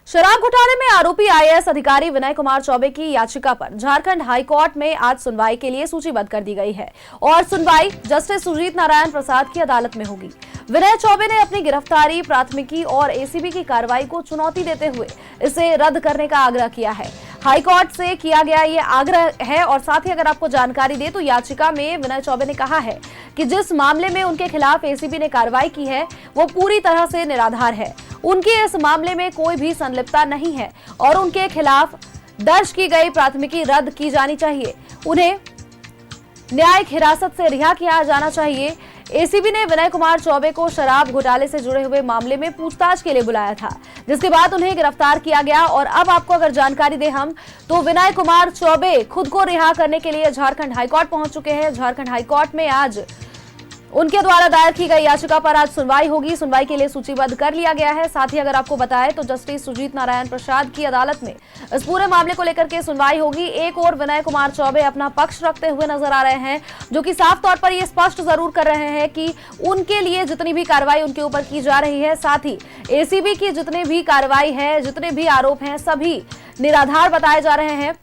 शराब घोटाले में आरोपी आईएएस अधिकारी विनय कुमार चौबे की याचिका पर झारखंड हाईकोर्ट में आज सुनवाई के लिए सूचीबद्ध कर दी गई है और सुनवाई जस्टिस सुजीत नारायण प्रसाद की अदालत में होगी। विनय चौबे ने अपनी गिरफ्तारी, प्राथमिकी और एसीबी की कार्रवाई को चुनौती देते हुए इसे रद्द करने का आग्रह किया है। हाईकोर्ट से किया गया ये आग्रह है और साथ ही अगर आपको जानकारी दे तो याचिका में विनय चौबे ने कहा है कि जिस मामले में उनके खिलाफ एसीबी ने कार्रवाई की है वो पूरी तरह से निराधार है। उनके इस मामले में कोई भी संलिप्तता नहीं है और उनके खिलाफ दर्ज की गई प्राथमिकी रद्द की जानी चाहिए। उन्हें न्यायिक हिरासत से रिहा किया जाना चाहिए। एसीबी ने विनय कुमार चौबे को शराब घोटाले से जुड़े हुए मामले में पूछताछ के लिए बुलाया था, जिसके बाद उन्हें गिरफ्तार किया गया। और अब आपको अगर जानकारी दे हम तो विनय कुमार चौबे खुद को रिहा करने के लिए झारखंड हाईकोर्ट पहुंच चुके हैं। झारखंड हाईकोर्ट में आज उनके द्वारा दायर की गई याचिका पर आज सुनवाई होगी। सुनवाई के लिए सूचीबद्ध कर लिया गया है। साथ ही अगर आपको बताएं तो जस्टिस सुजीत नारायण प्रसाद की अदालत में इस पूरे मामले को लेकर के सुनवाई होगी। एक और विनय कुमार चौबे अपना पक्ष रखते हुए नजर आ रहे हैं, जो कि साफ तौर पर यह स्पष्ट जरूर कर रहे हैं कि उनके लिए जितनी भी कार्रवाई उनके ऊपर की जा रही है, साथ ही एसीबी की जितनी भी कार्रवाई है, जितने भी आरोप हैं, सभी निराधार बताए जा रहे हैं।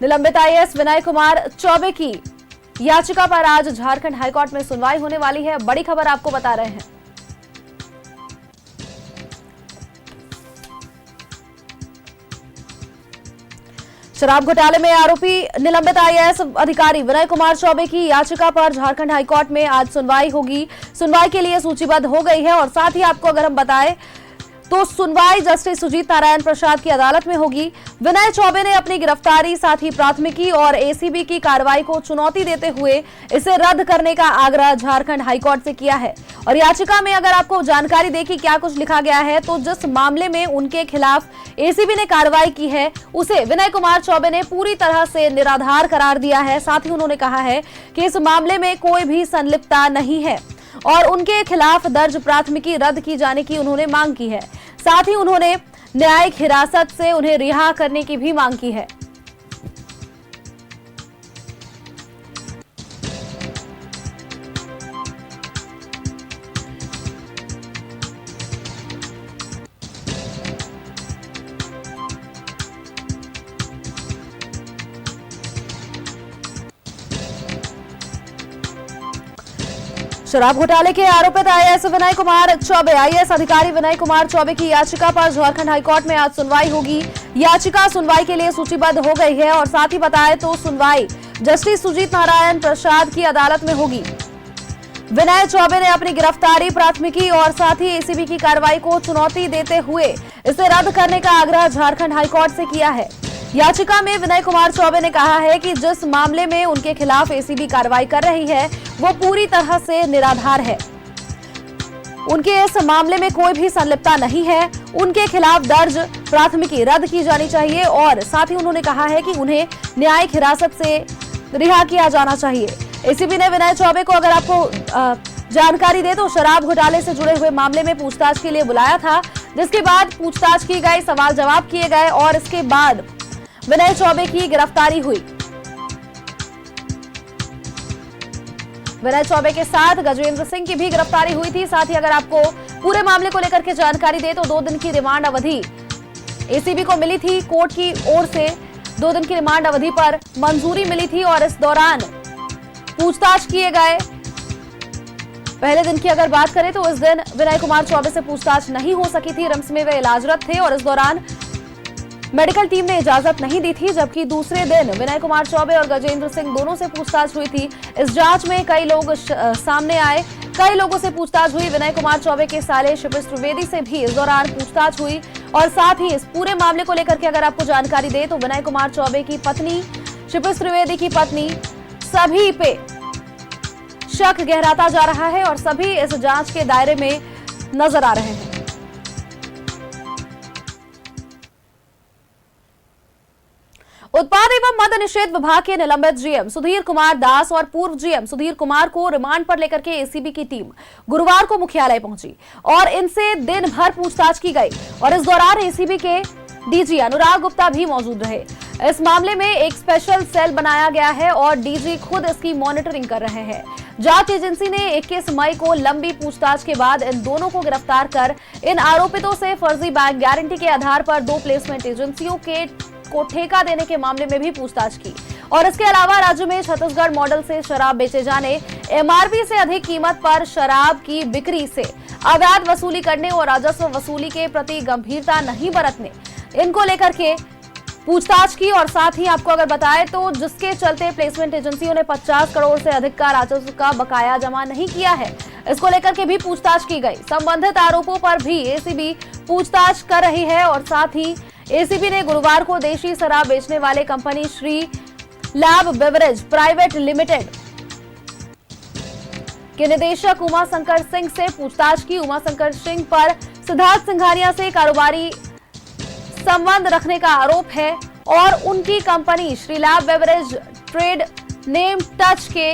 निलंबित आईएएस विनय कुमार चौबे की याचिका पर आज झारखंड हाईकोर्ट में सुनवाई होने वाली है। बड़ी खबर आपको बता रहे हैं। शराब घोटाले में आरोपी निलंबित आईएएस अधिकारी विनय कुमार चौबे की याचिका पर झारखंड हाईकोर्ट में आज सुनवाई होगी। सुनवाई के लिए सूचीबद्ध हो गई है और साथ ही आपको अगर हम बताएं तो सुनवाई जस्टिस सुजीत नारायण प्रसाद की अदालत में होगी। विनय चौबे ने अपनी गिरफ्तारी, साथ ही प्राथमिकी और एसीबी की कार्रवाई को चुनौती देते हुए इसे रद्द करने का आग्रह झारखंड हाईकोर्ट से किया है। और याचिका में अगर आपको जानकारी दे कि क्या कुछ लिखा गया है तो जिस मामले में उनके खिलाफ एसीबी ने कार्रवाई की है उसे विनय कुमार चौबे ने पूरी तरह से निराधार करार दिया है। साथ ही उन्होंने कहा है कि इस मामले में कोई भी संलिप्तता नहीं है और उनके खिलाफ दर्ज प्राथमिकी रद्द की जाने की उन्होंने मांग की है। साथ ही उन्होंने न्यायिक हिरासत से उन्हें रिहा करने की भी मांग की है। शराब घोटाले के आरोपित आईएएस विनय कुमार चौबे, आईएएस अधिकारी विनय कुमार चौबे की याचिका पर झारखंड हाईकोर्ट में आज सुनवाई होगी। याचिका सुनवाई के लिए सूचीबद्ध हो गई है और साथ ही बताएं तो सुनवाई जस्टिस सुजीत नारायण प्रसाद की अदालत में होगी। विनय चौबे ने अपनी गिरफ्तारी, प्राथमिकी और साथ ही एसीबी की कार्रवाई को चुनौती देते हुए इसे रद्द करने का आग्रह झारखंड हाईकोर्ट से किया है। याचिका में विनय कुमार चौबे ने कहा है कि जिस मामले में उनके खिलाफ एसीबी कार्रवाई कर रही है वो पूरी तरह से निराधार है। उनके इस मामले में कोई भी संलिप्तता नहीं है। उनके खिलाफ दर्ज प्राथमिकी रद्द की जानी चाहिए और साथ ही उन्होंने कहा है कि उन्हें न्यायिक हिरासत से रिहा किया जाना चाहिए। एसीबी ने विनय चौबे को अगर आपको जानकारी दे तो शराब घोटाले से जुड़े हुए मामले में पूछताछ के लिए बुलाया था, जिसके बाद पूछताछ की गई, सवाल जवाब किए गए और इसके बाद विनय चौबे की गिरफ्तारी हुई। विनय चौबे के साथ गजेंद्र सिंह की भी गिरफ्तारी हुई थी। साथ ही अगर आपको पूरे मामले को लेकर के जानकारी दे तो 2 दिन की रिमांड अवधि एसीबी को मिली थी। कोर्ट की ओर से 2 दिन की रिमांड अवधि पर मंजूरी मिली थी और इस दौरान पूछताछ किए गए। पहले दिन की अगर बात करें तो इस दिन विनय कुमार चौबे से पूछताछ नहीं हो सकी थी। रिम्स में वे इलाजरत थे और इस दौरान मेडिकल टीम ने इजाजत नहीं दी थी, जबकि दूसरे दिन विनय कुमार चौबे और गजेंद्र सिंह दोनों से पूछताछ हुई थी। इस जांच में कई लोग सामने आए, कई लोगों से पूछताछ हुई। विनय कुमार चौबे के साले शिपिस त्रिवेदी से भी इस दौरान पूछताछ हुई और साथ ही इस पूरे मामले को लेकर के अगर आपको जानकारी दे तो विनय कुमार चौबे की पत्नी, शिपिस त्रिवेदी की पत्नी, सभी पे शक गहराता जा रहा है और सभी इस जांच के दायरे में नजर आ रहे हैं। उत्पाद एवं मद्य निषेध विभाग के निलंबित जीएम सुधीर कुमार दास और पूर्व जीएम सुधीर कुमार को रिमांड पर लेकर के एसीबी की टीम गुरुवार को मुख्यालय पहुंची और इनसे दिन भर पूछताछ की गई और इस दौरान एसीबी के डीजी अनुराग गुप्ता भी मौजूद रहे। इस मामले में एक स्पेशल सेल बनाया गया है और डीजी खुद इसकी मॉनिटरिंग कर रहे हैं। जांच एजेंसी ने 21 मई को लंबी पूछताछ के बाद इन दोनों को गिरफ्तार कर इन आरोपितों से फर्जी बैंक गारंटी के आधार पर 2 प्लेसमेंट एजेंसियों को ठेका देने के मामले में भी पूछताछ की और इसके अलावा राज्य में छत्तीसगढ़ मॉडल से शराब बेचे जाने, एमआरपी से अधिक कीमत पर शराब की बिक्री से अवैध वसूली करने और राजस्व वसूली के प्रति गंभीरता नहीं बरतने, इनको लेकर के पूछताछ की। और साथ ही आपको अगर बताएं तो जिसके चलते प्लेसमेंट एजेंसियों ने 50 करोड़ से अधिक का राजस्व का बकाया जमा नहीं किया है, इसको लेकर के भी पूछताछ की गई। संबंधित आरोपों पर भी एसीबी पूछताछ कर रही है और साथ ही एसीबी ने गुरुवार को देशी शराब बेचने वाले company Shri lab beverage private limited के निदेशक उमाशंकर सिंह से पूछताछ की। उमाशंकर सिंह पर सिद्धार्थ सिंघानिया से कारोबारी संबंध रखने का आरोप है और उनकी company Shri lab beverage trade name touch के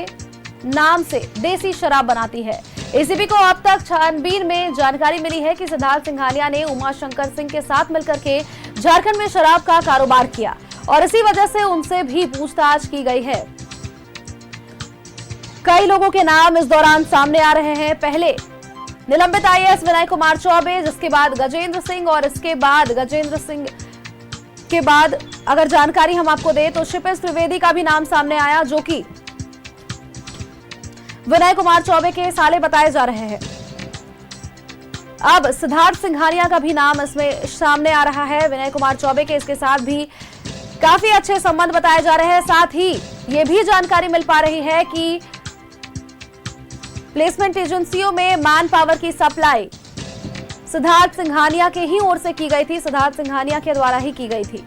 नाम से देसी शराब बनाती है। एसीबी को अब तक छानबीन में जानकारी मिली है कि सिद्धार्थ सिंघानिया ने उमाशंकर सिंह के साथ मिलकर के झारखंड में शराब का कारोबार किया और इसी वजह से उनसे भी पूछताछ की गई है। कई लोगों के नाम इस दौरान सामने आ रहे हैं। पहले निलंबित आईएएस विनय कुमार चौबे, जिसके बाद गजेंद्र सिंह और इसके बाद गजेंद्र सिंह के बाद अगर जानकारी हम आपको दें तो शिपेश त्रिवेदी का भी नाम सामने आया, जो कि विनय कुमार चौबे के साले बताए जा रहे हैं। अब सिद्धार्थ सिंघानिया का भी नाम इसमें सामने आ रहा है। विनय कुमार चौबे के इसके साथ भी काफी अच्छे संबंध बताए जा रहे हैं। साथ ही ये भी जानकारी मिल पा रही है कि प्लेसमेंट एजेंसियों में मैन पावर की सप्लाई सिद्धार्थ सिंघानिया के ही ओर से की गई थी, सिद्धार्थ सिंघानिया के द्वारा ही की गई थी।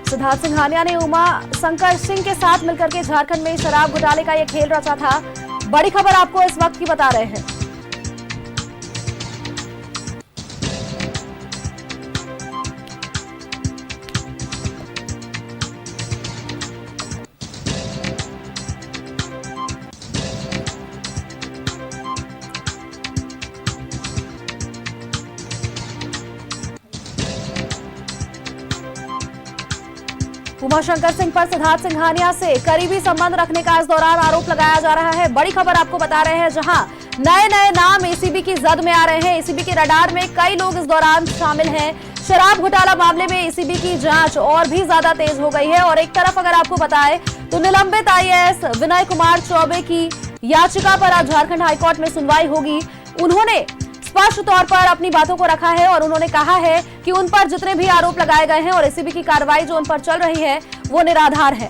सिद्धार्थ सिंघानिया ने उमाशंकर सिंह के साथ मिलकर के झारखंड में शराब घोटाले का यह खेल रचा था। बड़ी खबर आपको इस वक्त की बता रहे हैं। उमाशंकर सिंह पर सिद्धार्थ सिंघानिया से करीबी संबंध रखने का इस दौरान आरोप लगाया जा रहा है। बड़ी खबर आपको बता रहे हैं, जहां नए नए नाम एसीबी की जद में आ रहे हैं। एसीबी के रडार में कई लोग इस दौरान शामिल हैं। शराब घोटाला मामले में एसीबी की जांच और भी ज्यादा तेज हो गई है और एक तरफ अगर आपको बताएं तो निलंबित आईएएस विनय कुमार चौबे की याचिका पर आज झारखंड हाईकोर्ट में सुनवाई होगी। उन्होंने स्पष्ट तौर पर अपनी बातों को रखा है और उन्होंने कहा है कि उन पर जितने भी आरोप लगाए गए हैं और एसीबी की कार्रवाई जो उन पर चल रही है वो निराधार है।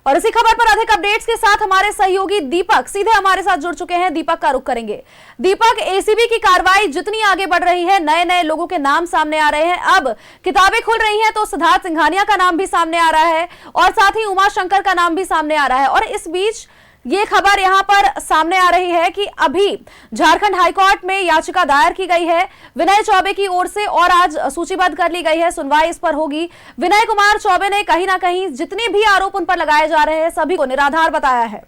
और इसी खबर पर अधिक अपडेट्स के साथ हमारे सहयोगी दीपक सीधे हमारे साथ जुड़ चुके हैं। दीपक का रुख करेंगे। दीपक, एसीबी की कार्रवाई जितनी आगे बढ़ रही है, नए नए लोगों के नाम सामने आ रहे हैं, अब किताबें खुल रही हैं तो सिद्धार्थ सिंघानिया का नाम भी सामने आ रहा है और साथ ही उमाशंकर का नाम भी सामने आ रहा है। और इस बीच ये खबर यहां पर सामने आ रही है कि अभी झारखंड हाईकोर्ट में याचिका दायर की गई है विनय चौबे की ओर से और आज सूचीबद्ध कर ली गई है, सुनवाई इस पर होगी। विनय कुमार चौबे ने कहीं ना कहीं जितने भी आरोप उन पर लगाए जा रहे हैं सभी को निराधार बताया है।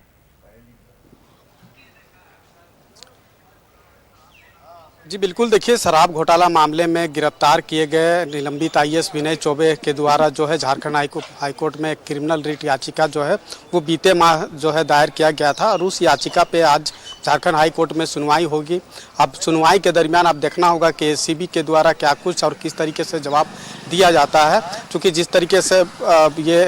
जी बिल्कुल, देखिए शराब घोटाला मामले में गिरफ्तार किए गए निलंबित आईएएस विनय चौबे के द्वारा जो है झारखंड हाईकोर्ट में क्रिमिनल रिट याचिका जो है वो बीते माह जो है दायर किया गया था और उस याचिका पे आज झारखंड हाईकोर्ट में सुनवाई होगी। अब सुनवाई के दरमियान अब देखना होगा कि एसीबी के द्वारा क्या कुछ और किस तरीके से जवाब दिया जाता है, क्योंकि जिस तरीके से ये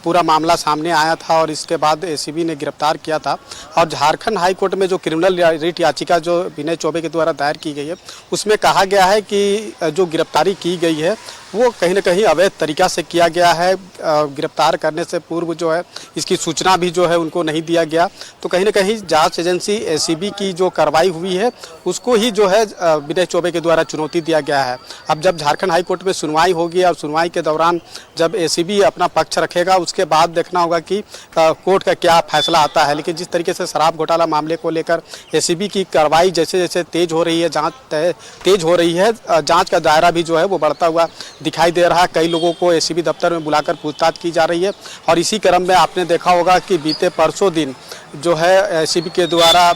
पूरा मामला सामने आया था और इसके बाद एसीबी ने गिरफ्तार किया था और झारखंड हाईकोर्ट में जो क्रिमिनल रिट याचिका जो विनय चौबे के द्वारा दायर की गई है उसमें कहा गया है कि जो गिरफ्तारी की गई है वो कहीं ना कहीं अवैध तरीका से किया गया है। गिरफ्तार करने से पूर्व जो है इसकी सूचना भी जो है उनको नहीं दिया गया, तो कहीं ना कहीं जांच एजेंसी एसीबी की जो कार्रवाई हुई है उसको ही जो है विनय चौबे के द्वारा चुनौती दिया गया है। अब जब झारखंड हाईकोर्ट में सुनवाई होगी और सुनवाई के दौरान जब एसीबी अपना पक्ष रखेगा उसके बाद देखना होगा कि कोर्ट का क्या फैसला आता है। लेकिन जिस तरीके से शराब घोटाला मामले को लेकर एसीबी की कार्रवाई जैसे जैसे तेज हो रही है, जाँच तेज हो रही है, जाँच का दायरा भी जो है वो बढ़ता हुआ दिखाई दे रहा है। कई लोगों को एसीबी दफ्तर में बुलाकर पूछताछ की जा रही है और इसी क्रम में आपने देखा होगा कि बीते परसों दिन जो है एसीबी के द्वारा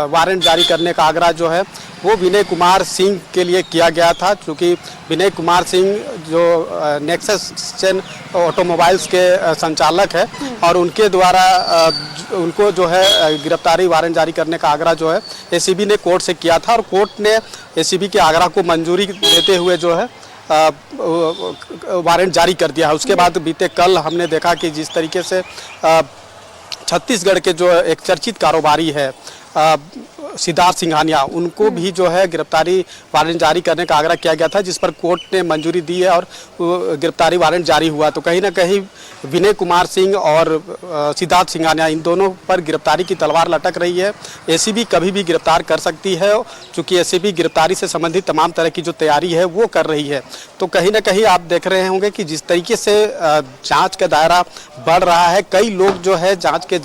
वारंट जारी करने का आग्रह जो है वो विनय कुमार सिंह के लिए किया गया था, क्योंकि विनय कुमार सिंह जो नेक्सस चेन ऑटोमोबाइल्स के संचालक है और उनके द्वारा उनको जो है गिरफ्तारी वारंट जारी करने का आग्रह जो है एसीबी ने कोर्ट से किया था और कोर्ट ने एसीबी के आग्रह को मंजूरी देते हुए जो है वारंट जारी कर दिया है। उसके बाद बीते कल हमने देखा कि जिस तरीके से छत्तीसगढ़ के जो एक चर्चित कारोबारी है सिद्धार्थ सिंघानिया, उनको भी जो है गिरफ्तारी वारंट जारी करने का आग्रह किया गया था, जिस पर कोर्ट ने मंजूरी दी है और गिरफ्तारी वारंट जारी हुआ। तो कहीं ना कहीं विनय कुमार सिंह और सिद्धार्थ सिंघानिया, इन दोनों पर गिरफ्तारी की तलवार लटक रही है। एसीबी कभी भी गिरफ्तार कर सकती है, क्योंकि एसीबी गिरफ्तारी से संबंधित तमाम तरह की जो तैयारी है वो कर रही है। तो कहीं ना कहीं आप देख रहे होंगे कि जिस तरीके से जाँच का दायरा बढ़ रहा है, कई लोग जो है जाँच के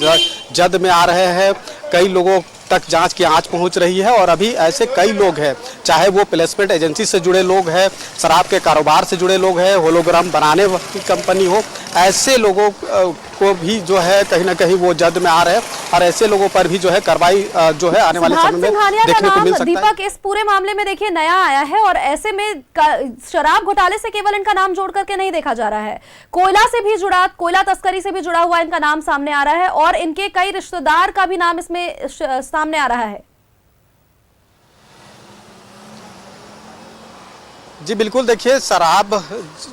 जद में आ रहे हैं, कई लोगों तक जांच की आंच पहुंच रही है और अभी ऐसे कई लोग हैं, चाहे वो प्लेसमेंट एजेंसी से जुड़े लोग हैं, शराब के कारोबार से जुड़े लोग हैं, होलोग्राम बनाने की कंपनी हो, ऐसे लोगों को भी जो है कहीं ना कहीं वो जद में आ रहे हैं और ऐसे लोगों पर भी जो है कार्रवाई जो है आने वाले समय में देखने को मिल सकता है। दीपक, इस पूरे मामले में देखिए नया आया है और ऐसे में शराब घोटाले से केवल इनका नाम जोड़ करके नहीं देखा जा रहा है, कोयला से भी जुड़ा, कोयला तस्करी से भी जुड़ा हुआ इनका नाम सामने आ रहा है और इनके कई रिश्तेदार का भी नाम इसमें सामने आ रहा है। जी बिल्कुल, देखिए शराब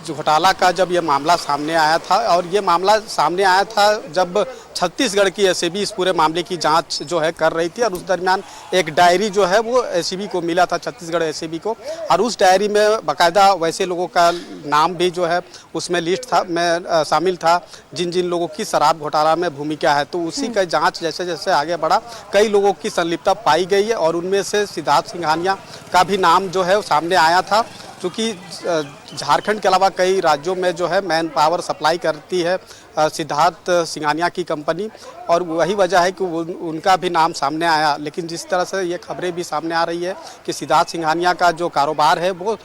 घोटाला का जब ये मामला सामने आया था और ये मामला सामने आया था जब छत्तीसगढ़ की एसीबी इस पूरे मामले की जांच जो है कर रही थी और उस दरमियान एक डायरी जो है वो एसीबी को मिला था, छत्तीसगढ़ एसीबी को, और उस डायरी में बाकायदा वैसे लोगों का नाम भी जो है उसमें लिस्ट था में शामिल था जिन जिन लोगों की शराब घोटाला में भूमिका है। तो उसी का जाँच जैसे जैसे आगे बढ़ा, कई लोगों की संलिप्तता पाई गई है और उनमें से सिद्धार्थ सिंघानिया का भी नाम जो है सामने आया था, क्योंकि झारखंड के अलावा कई राज्यों में जो है मैन पावर सप्लाई करती है सिद्धार्थ सिंघानिया की कंपनी और वही वजह है कि उनका भी नाम सामने आया। लेकिन जिस तरह से ये खबरें भी सामने आ रही है कि सिद्धार्थ सिंघानिया का जो कारोबार है वो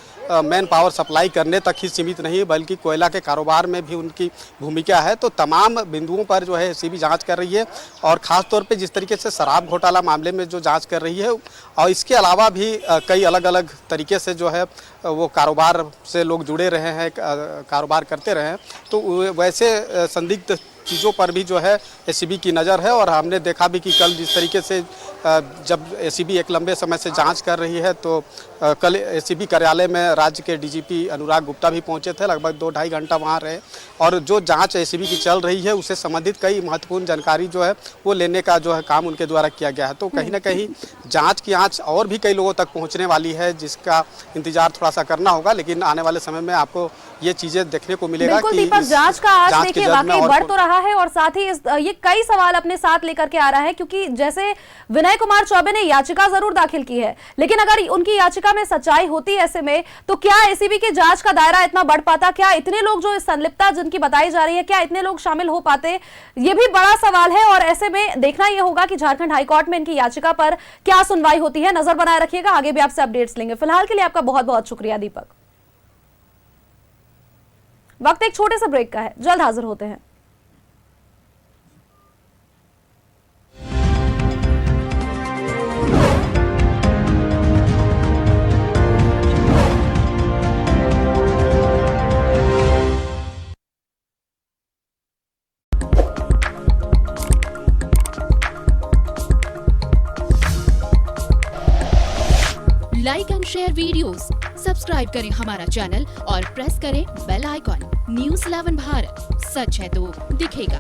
मैन पावर सप्लाई करने तक ही सीमित नहीं बल्कि कोयला के कारोबार में भी उनकी भूमिका है। तो तमाम बिंदुओं पर जो है एसीबी जांच कर रही है और ख़ास तौर पे जिस तरीके से शराब घोटाला मामले में जो जांच कर रही है और इसके अलावा भी कई अलग अलग तरीके से जो है वो कारोबार से लोग जुड़े रहे हैं, कारोबार करते रहे हैं, तो वैसे संदिग्ध चीज़ों पर भी जो है एसीबी की नज़र है। और हमने देखा भी कि कल जिस तरीके से जब एसीबी एक लंबे समय से जांच कर रही है तो कल एसीबी कार्यालय में राज्य के डीजीपी अनुराग गुप्ता भी पहुंचे थे, लगभग 2-2.5 घंटा वहां रहे और जो जांच एसीबी की चल रही है उससे संबंधित कई महत्वपूर्ण जानकारी जो है वो लेने का जो है काम उनके द्वारा किया गया है। तो कहीं ना कहीं जाँच की आँच और भी कई लोगों तक पहुँचने वाली है, जिसका इंतजार थोड़ा सा करना होगा, लेकिन आने वाले समय में आपको ये चीज़ें देखने को मिलेगा कि दीपक, जांच का आज देखिए वाकई बढ़ तो रहा है और साथ ही ये कई सवाल अपने साथ लेकर के आ रहा है, क्योंकि जैसे विनय कुमार चौबे ने याचिका जरूर दाखिल की है, लेकिन अगर उनकी याचिका में सच्चाई होती ऐसे में तो क्या एसीबी के जांच का दायरा इतना बढ़ पाता? क्या इतने लोग जो इस संलिप्तता जिनकी बताई जा रही है, क्या इतने लोग शामिल हो पाते? ये भी बड़ा सवाल है और ऐसे में देखना यह होगा कि झारखंड हाईकोर्ट में इनकी याचिका पर क्या सुनवाई होती है। नजर बनाए रखिएगा, आगे भी आपसे अपडेट्स लेंगे। फिलहाल के लिए आपका बहुत बहुत शुक्रिया दीपक। वक्त एक छोटे से ब्रेक का है, जल्द हाजिर होते हैं। Like and share videos, subscribe करें हमारा चैनल और प्रेस करें बेल आइकॉन। News 11 भारत, सच है तो दिखेगा।